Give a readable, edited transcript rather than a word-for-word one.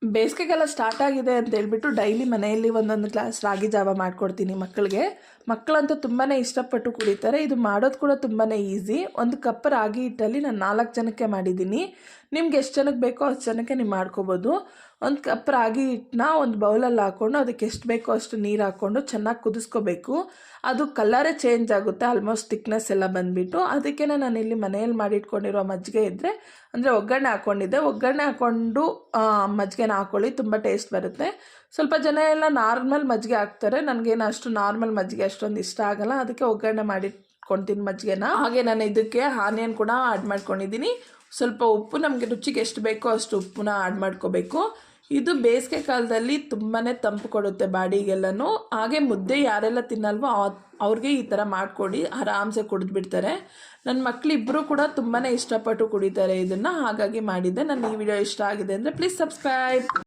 ಬೇಸಿಗೆಗೆಲ್ಲ start ಆಗಿದೆ ಅಂತ ಹೇಳ್ಬಿಟ್ಟು ಡೈಲಿ ಮನೆಯಲ್ಲಿ ಒಂದೊಂದು ಗ್ಲಾಸ್ ರಾಗಿ ಜಾವ ಮಾಡಿಕೊಡ್ತೀನಿ ಮಕ್ಕಳಿಗೆ. ಮಕ್ಕಳಂತೂ ತುಂಬಾ ಇಷ್ಟಪಟ್ಟು ಕುಡಿತಾರೆ. ಇದು ಮಾಡೋದು ಕೂಡ ತುಂಬಾ ಈಸಿ. 1 ಕಪ್ ರಾಗಿ ಹಿಟ್ಟಲ್ಲಿ ನಾನು 4 ಜನಕ್ಕೆ ಮಾಡಿದ್ದೀನಿ. ನಿಮ್ಗೆ ಎಷ್ಟು ಜನಕ್ಕೆ ಬೇಕೋ ಅಷ್ಟು ಜನಕ್ಕೆ ನೀವು ಮಾಡ್ಕೋಬೋದು. 1 ಕಪ್ ರಾಗಿ ಹಿಟ್ಟನ್ನ ಒಂದು ಬೌಲಲ್ಲಿ ಹಾಕ್ಕೊಂಡು ಅದಕ್ಕೆ ಎಷ್ಟು ಬೇಕೋ ಅಷ್ಟು ನೀರು ಹಾಕ್ಕೊಂಡು ಚೆನ್ನಾಗಿ ಕುದಿಸ್ಕೋಬೇಕು. ಅದು ಕಲರೇ ಚೇಂಜ್ ಆಗುತ್ತೆ, ಆಲ್ಮೋಸ್ಟ್ ಥಿಕ್ನೆಸ್ ಎಲ್ಲ ಬಂದುಬಿಟ್ಟು. ಅದಕ್ಕೆ ನಾನು ಇಲ್ಲಿ ಮನೆಯಲ್ಲಿ ಮಾಡಿಟ್ಕೊಂಡಿರೋ ಮಜ್ಜಿಗೆ ಇದ್ದರೆ ಅಂದರೆ ಒಗ್ಗರಣೆ ಹಾಕ್ಕೊಂಡಿದ್ದೆ. ಒಗ್ಗರಣೆ ಹಾಕ್ಕೊಂಡು ಮಜ್ಜಿಗೆನ ಹಾಕ್ಕೊಳ್ಳಿ, ತುಂಬ ಟೇಸ್ಟ್ ಬರುತ್ತೆ. ಸ್ವಲ್ಪ ಜನ ಎಲ್ಲ ನಾರ್ಮಲ್ ಮಜ್ಜಿಗೆ ಹಾಕ್ತಾರೆ. ನನಗೇನು ಅಷ್ಟು ನಾರ್ಮಲ್ ಮಜ್ಜಿಗೆ ಅಷ್ಟೊಂದು ಇಷ್ಟ ಆಗಲ್ಲ, ಅದಕ್ಕೆ ಒಗ್ಗರಣೆ ಮಾಡಿಟ್ಕೊಳ್ತೀನಿ ಮಜ್ಜಿಗೆನ. ಹಾಗೆ ನಾನು ಇದಕ್ಕೆ ಆನಿಯನ್ ಕೂಡ ಆ್ಯಡ್ ಮಾಡ್ಕೊಂಡಿದ್ದೀನಿ. ಸ್ವಲ್ಪ ಉಪ್ಪು, ನಮಗೆ ರುಚಿಗೆ ಎಷ್ಟು ಬೇಕೋ ಅಷ್ಟು ಉಪ್ಪನ್ನ ಆ್ಯಡ್ ಮಾಡ್ಕೋಬೇಕು. ಇದು ಬೇಸಿಗೆ ಕಾಲದಲ್ಲಿ ತುಂಬಾ ತಂಪು ಕೊಡುತ್ತೆ ಬಾಡಿಗೆಲ್ಲನೂ. ಹಾಗೆ ಮುದ್ದೆ ಯಾರೆಲ್ಲ ತಿನ್ನಲ್ವೋ ಅವ್ರಿಗೆ ಈ ಥರ ಮಾಡಿಕೊಡಿ, ಆರಾಮ್ಸೆ ಕುಡಿದ್ಬಿಡ್ತಾರೆ. ನನ್ನ ಮಕ್ಕಳಿಬ್ಬರು ಕೂಡ ತುಂಬಾ ಇಷ್ಟಪಟ್ಟು ಕುಡಿತಾರೆ ಇದನ್ನು, ಹಾಗಾಗಿ ಮಾಡಿದ್ದೆ. ನನ್ನ ಈ ವಿಡಿಯೋ ಇಷ್ಟ ಆಗಿದೆ ಅಂದರೆ ಪ್ಲೀಸ್ ಸಬ್ಸ್ಕ್ರೈಬ್.